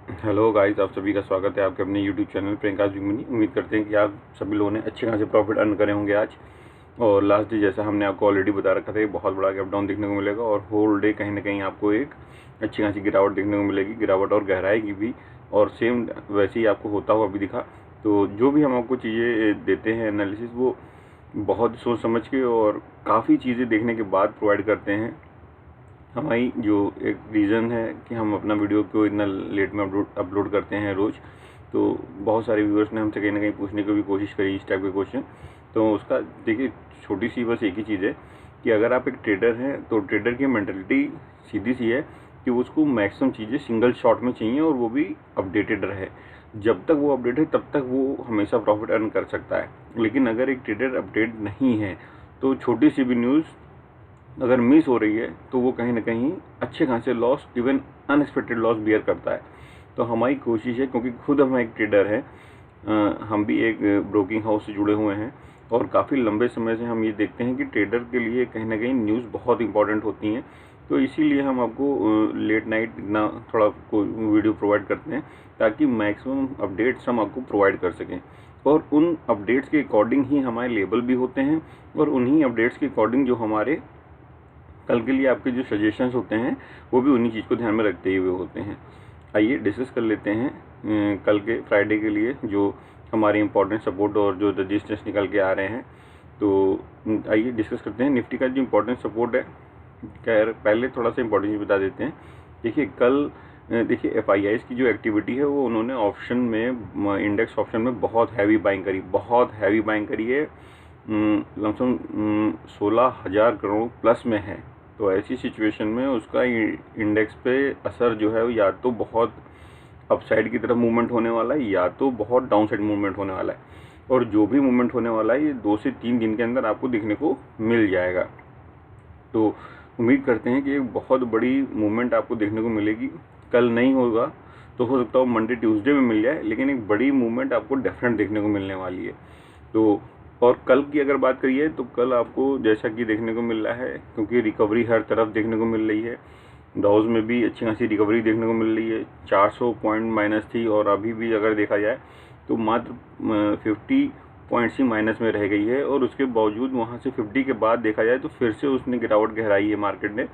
Hello guys, आप सभी का स्वागत है आपके अपने यूट्यूब चैनल प्रियंका जुगमनी। उम्मीद करते हैं कि आप सभी लोगों ने अच्छे खासे प्रॉफिट अर्न करे होंगे आज। और लास्ट डे जैसा हमने आपको ऑलरेडी बता रखा था, बहुत बड़ा गैप डाउन देखने को मिलेगा और होल डे कहीं ना कहीं आपको एक अच्छी खासी गिरावट देखने को मिलेगी, गिरावट और गहराई की भी। और सेम वैसे ही आपको होता हुआ भी दिखा। तो जो भी हम आपको चीज़ें देते हैं एनालिसिस, वो बहुत सोच समझ के और काफ़ी चीज़ें देखने के बाद प्रोवाइड करते हैं। हमारी जो एक रीज़न है कि हम अपना वीडियो को इतना लेट में अपलोड करते हैं रोज़, तो बहुत सारे व्यूअर्स ने हमसे कहीं ना कहीं पूछने की भी कोशिश करी इस टाइप के क्वेश्चन। तो उसका देखिए, छोटी सी बस एक ही चीज़ है कि अगर आप एक ट्रेडर हैं तो ट्रेडर की मेंटलिटी सीधी सी है कि उसको मैक्सिमम चीज़ें सिंगल शॉट में चाहिए और वो भी अपडेटेड रहे। जब तक वो अपडेट है तब तक वो हमेशा प्रॉफिट अर्न कर सकता है। लेकिन अगर एक ट्रेडर अपडेट नहीं है तो छोटी सी भी न्यूज़ अगर मिस हो रही है तो वो कहीं ना कहीं अच्छे खासे loss, even unexpected loss bear करता है। तो हमारी कोशिश है, क्योंकि खुद हम एक ट्रेडर हैं, हम भी एक ब्रोकिंग हाउस से जुड़े हुए हैं और काफ़ी लंबे समय से हम ये देखते हैं कि ट्रेडर के लिए कहीं ना कहीं न्यूज़ बहुत इंपॉर्टेंट होती हैं। तो इसीलिए हम आपको लेट नाइट इतना थोड़ा वीडियो प्रोवाइड करते हैं ताकि मैक्सिमम अपडेट्स हम आपको प्रोवाइड कर सकें। और उन अपडेट्स के अकॉर्डिंग ही हमारे लेबल भी होते हैं और उन्हीं अपडेट्स के अकॉर्डिंग जो हमारे कल के लिए आपके जो सजेशंस होते हैं वो भी उन्हीं चीज़ को ध्यान में रखते हुए होते हैं। आइए डिस्कस कर लेते हैं कल के फ्राइडे के लिए जो हमारे इंपॉर्टेंट सपोर्ट और जो रजिस्टेंस निकल के आ रहे हैं। तो आइए डिस्कस करते हैं निफ्टी का जो इंपॉर्टेंट सपोर्ट है। खैर पहले थोड़ा सा इंपॉर्टेंट चीज़ बता देते हैं। देखिए कल देखिए एफआईआईज़ की जो एक्टिविटी है वो उन्होंने ऑप्शन में, इंडेक्स ऑप्शन में बहुत हैवी बाइंग करी, बहुत हैवी बाइंग करी है। लमसम 16,000 करोड़ प्लस में है। तो ऐसी सिचुएशन में उसका इंडेक्स पे असर जो है वो या तो बहुत अपसाइड की तरफ मूवमेंट होने वाला है या तो बहुत डाउनसाइड मूवमेंट होने वाला है। और जो भी मूवमेंट होने वाला है ये 2 से 3 दिन के अंदर आपको देखने को मिल जाएगा। तो उम्मीद करते हैं कि एक बहुत बड़ी मूवमेंट आपको देखने को मिलेगी। कल नहीं होगा तो हो सकता है मंडे ट्यूसडे में मिल जाए, लेकिन एक बड़ी मूवमेंट आपको डेफिनेट देखने को मिलने वाली है। तो और कल की अगर बात करिए तो कल आपको जैसा कि देखने को मिल रहा है, क्योंकि रिकवरी हर तरफ देखने को मिल रही है, डाउज में भी अच्छी खासी रिकवरी देखने को मिल रही है। 400 पॉइंट माइनस थी और अभी भी अगर देखा जाए तो मात्र 50 पॉइंट्स ही माइनस में रह गई है। और उसके बावजूद वहाँ से 50 के बाद देखा जाए तो फिर से उसने गिरावट गहराई है मार्केट ने।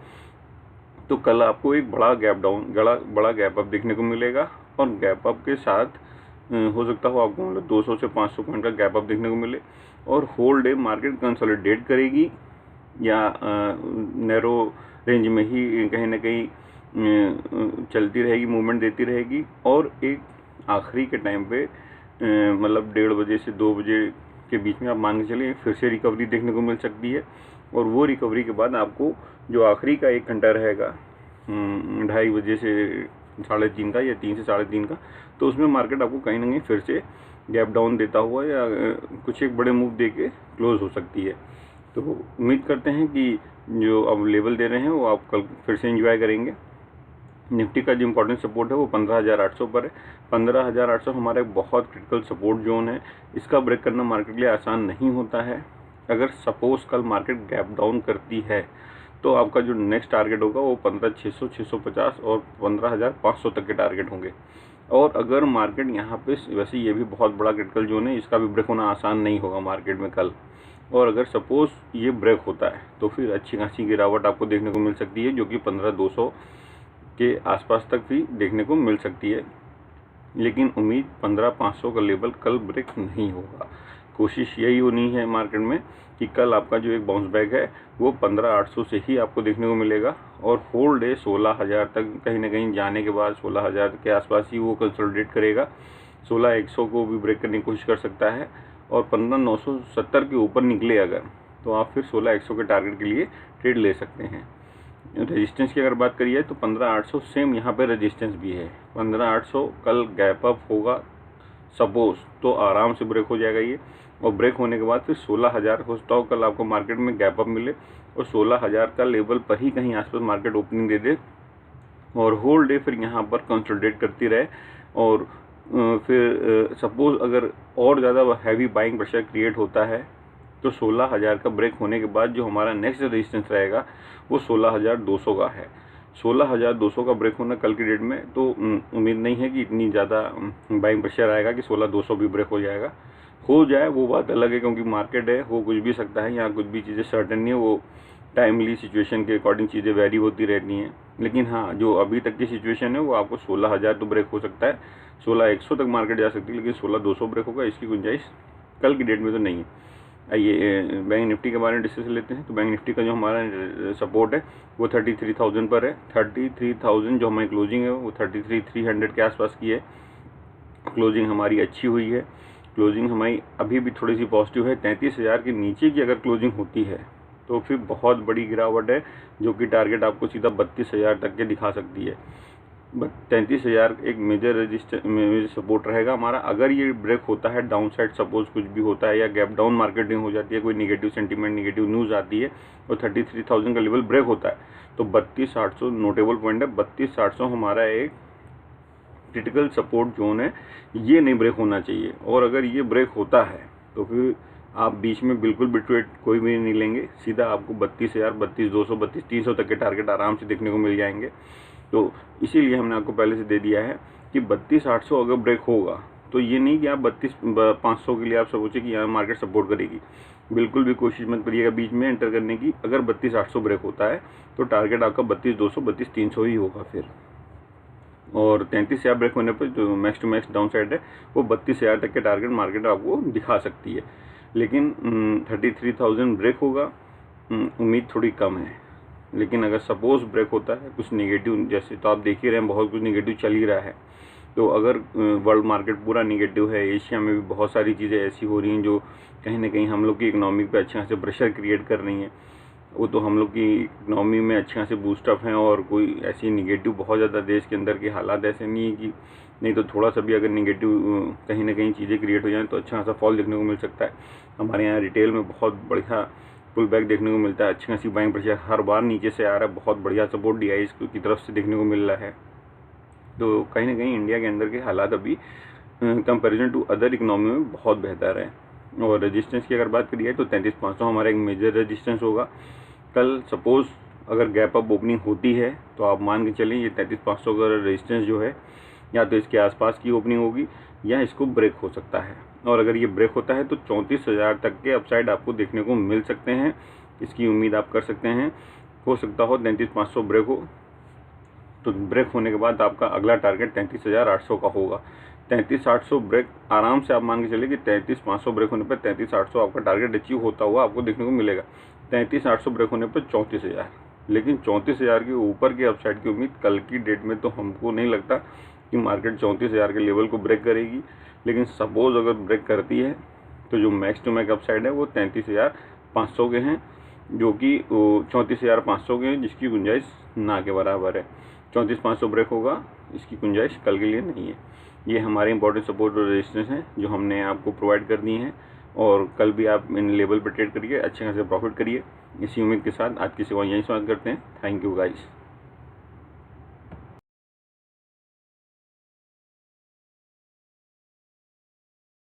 तो कल आपको एक बड़ा गैप डाउन, बड़ा गैप अप देखने को मिलेगा। और गैप अप के साथ हो सकता हो आपको मतलब 200 से 500 पॉइंट का गैप अप देखने को मिले और होल डे मार्केट कंसोलिडेट करेगी या नैरो रेंज में ही कहीं ना कहीं चलती रहेगी, मूवमेंट देती रहेगी। और एक आखिरी के टाइम पे मतलब 1:30 बजे से 2 बजे के बीच में आप मान के चलिए फिर से रिकवरी देखने को मिल सकती है। और वो रिकवरी के बाद आपको जो आखिरी का 1 घंटा रहेगा 2:30 बजे से 3:30 का या 3 से 3:30 का, तो उसमें मार्केट आपको कहीं ना कहीं फिर से गैप डाउन देता हुआ या कुछ एक बड़े मूव दे के क्लोज हो सकती है। तो उम्मीद करते हैं कि जो अब लेवल दे रहे हैं वो आप कल फिर से एंजॉय करेंगे। निफ्टी का जो इंपॉर्टेंट सपोर्ट है वो 15,800 पर है। 15,800 हमारा एक बहुत क्रिटिकल सपोर्ट जोन है। इसका ब्रेक करना मार्केट के लिए आसान नहीं होता है। अगर सपोज कल मार्केट गैप डाउन करती है तो आपका जो नेक्स्ट टारगेट होगा वो 15,600, 650 और 15,500 तक के टारगेट होंगे। और अगर मार्केट यहाँ पे, वैसे ये भी बहुत बड़ा क्रिटिकल जोन है, इसका भी ब्रेक होना आसान नहीं होगा मार्केट में कल। और अगर सपोज ये ब्रेक होता है तो फिर अच्छी खासी गिरावट आपको देखने को मिल सकती है, जो कि 15,200 के आसपास तक भी देखने को मिल सकती है। लेकिन उम्मीद 15,500 का लेवल कल ब्रेक नहीं होगा। कोशिश यही होनी है मार्केट में कि कल आपका जो एक बाउंस बैक है वो 15,800 से ही आपको देखने को मिलेगा। और होल डे 16,000 तक कहीं ना कहीं जाने के बाद 16,000 के आसपास ही वो कंसोलिडेट करेगा। 16,100 को भी ब्रेक करने की कोशिश कर सकता है। और 15,970 के ऊपर निकले अगर, तो आप फिर 16,100 के टारगेट के लिए ट्रेड ले सकते हैं। रेजिस्टेंस की अगर बात करिए तो 15,800 सेम यहाँ पे रेजिस्टेंस भी है। 15,800 कल गैप अप होगा सपोज तो आराम से ब्रेक हो जाएगा ये। और ब्रेक होने के बाद फिर 16,000 हो सकता हो कल आपको मार्केट में गैप अप मिले और 16,000 का लेवल पर ही कहीं आसपास मार्केट ओपनिंग दे दे और होल डे फिर यहाँ पर कंसोलिडेट करती रहे। और फिर सपोज अगर और ज़्यादा हैवी बाइंग प्रेशर क्रिएट होता है तो 16,000 का ब्रेक होने के बाद जो हमारा नेक्स्ट रेजिस्टेंस रहेगा वो 16,200 का है। 16,200 का ब्रेक होना कल की डेट में, तो उम्मीद नहीं है कि इतनी ज़्यादा बाइंग प्रेशर आएगा कि 16,200 भी ब्रेक हो जाएगा। हो जाए वो बात अलग है, क्योंकि मार्केट है, हो कुछ भी सकता है, यहाँ कुछ भी चीज़ें सर्टेन नहीं है, वो टाइमली सिचुएशन के अकॉर्डिंग चीज़ें वेरी होती रहती हैं। लेकिन हाँ, जो अभी तक की सिचुएशन है वो आपको 16,000 तो ब्रेक हो सकता है, 16,100 तक मार्केट जा सकती है, लेकिन 16,200 ब्रेक होगा इसकी गुंजाइश कल की डेट में तो नहीं है। आइए बैंक निफ्टी के बारे में डिस्कस लेते हैं। तो बैंक निफ्टी का जो हमारा सपोर्ट है वो 33,000 पर है। 33,000 जो हमारी क्लोजिंग है वो 33,300 के आसपास की है। क्लोजिंग हमारी अच्छी हुई है, क्लोजिंग हमारी अभी भी थोड़ी सी पॉजिटिव है। 33,000 के नीचे की अगर क्लोजिंग होती है तो फिर बहुत बड़ी गिरावट है, जो कि टारगेट आपको सीधा 32,000 तक के दिखा सकती है। 33,000 एक मेजर मेजर सपोर्ट रहेगा हमारा। अगर ये ब्रेक होता है, डाउन साइड सपोज कुछ भी होता है या गैप डाउन मार्केटिंग हो जाती है, कोई निगेटिव सेंटीमेंट, निगेटिव न्यूज़ आती है और 33,000 का लेवल ब्रेक होता है, तो 32,800 नोटेबल पॉइंट है। 32,800 हमारा एक क्रिटिकल सपोर्ट जोन है, ये नहीं ब्रेक होना चाहिए। और अगर ये ब्रेक होता है तो फिर आप बीच में बिल्कुल बिटवेट कोई भी नहीं लेंगे, सीधा आपको 32,000, 32,200, 32,300 तक के टारगेट आराम से देखने को मिल जाएंगे। तो इसीलिए हमने आपको पहले से दे दिया है कि 32,800 अगर ब्रेक होगा तो ये नहीं कि आप 32,500 के लिए आप सोचें कि यहाँ मार्केट सपोर्ट करेगी, बिल्कुल भी कोशिश मत करिएगा बीच में एंटर करने की। अगर 32,800 ब्रेक होता है तो टारगेट आपका 32,200, 32,300 ही होगा फिर। और 33,000 ब्रेक होने पर जो max to max downside है वो 32,000 तक के टारगेट मार्केट आपको दिखा सकती है। लेकिन 33,000 ब्रेक होगा, उम्मीद थोड़ी कम है। लेकिन अगर सपोज ब्रेक होता है कुछ नेगेटिव, जैसे तो आप देख ही रहे हैं बहुत कुछ नेगेटिव चल ही रहा है, तो अगर वर्ल्ड मार्केट पूरा नेगेटिव है, एशिया में भी बहुत सारी चीज़ें ऐसी हो रही हैं जो कहीं ना कहीं हम लोग की इकनॉमी पे अच्छे खासे प्रेशर क्रिएट कर रही हैं, वो तो हम लोग की इकनॉमी में अच्छे खासे बूस्टअप हैं। और कोई ऐसी निगेटिव बहुत ज़्यादा देश के अंदर के हालात ऐसे नहीं है कि नहीं, तो थोड़ा सा भी अगर निगेटिव कहीं ना कहीं चीज़ें क्रिएट हो जाएँ तो अच्छा खासा फॉल देखने को मिल सकता है। हमारे यहाँ रिटेल में बहुत बढ़िया पुल बैक देखने को मिलता है, अच्छी खासी बाइंग प्रेशर हर बार नीचे से आ रहा है, बहुत बढ़िया सपोर्ट DI की तरफ से देखने को मिल रहा है। तो कहीं ना कहीं इंडिया के अंदर के हालात अभी कंपैरिजन टू अदर इकनॉमी में बहुत बेहतर है। और रेजिस्टेंस की अगर बात करिए तो 33,500 हमारा एक मेजर रेजिस्टेंस होगा। कल सपोज अगर गैप अप ओपनिंग होती है तो आप मान के चलें ये 33,500 का रेजिस्टेंस जो है या तो इसके आसपास की ओपनिंग होगी या इसको ब्रेक हो सकता है। और अगर ये ब्रेक होता है तो 34,000 तक के अपसाइड आपको देखने को मिल सकते हैं, इसकी उम्मीद आप कर सकते हैं। हो सकता हो 33,500 ब्रेक हो, तो ब्रेक होने के बाद आपका अगला टारगेट 33,800 का होगा। 33,800 ब्रेक आराम से आप मान के चलिए कि 33,500 ब्रेक होने पर 33,800 आपका टारगेट अचीव होता हुआ आपको देखने को मिलेगा। 33,800 ब्रेक होने पर 34,000, लेकिन 34,000 के ऊपर के अपसाइड की उम्मीद कल की डेट में तो हमको नहीं लगता कि मार्केट 34,000 के लेवल को ब्रेक करेगी। लेकिन सपोज अगर ब्रेक करती है तो जो मैक्स टू मैक्स अपसाइड है वो 33,500 के हैं, जो कि 34,500 के हैं, जिसकी गुंजाइश ना के बराबर है। 34,500 ब्रेक होगा, इसकी गुंजाइश कल के लिए नहीं है। ये हमारे इंपॉर्टेंट सपोर्ट और रेजिस्टेंस हैं जो हमने आपको प्रोवाइड कर दिए हैं, और कल भी आप इन लेवल पर ट्रेड करिए, अच्छे खासे प्रॉफिट करिए। इसी उम्मीद के साथ आज की सेवा यहीं समाप्त करते हैं। Thank you guys.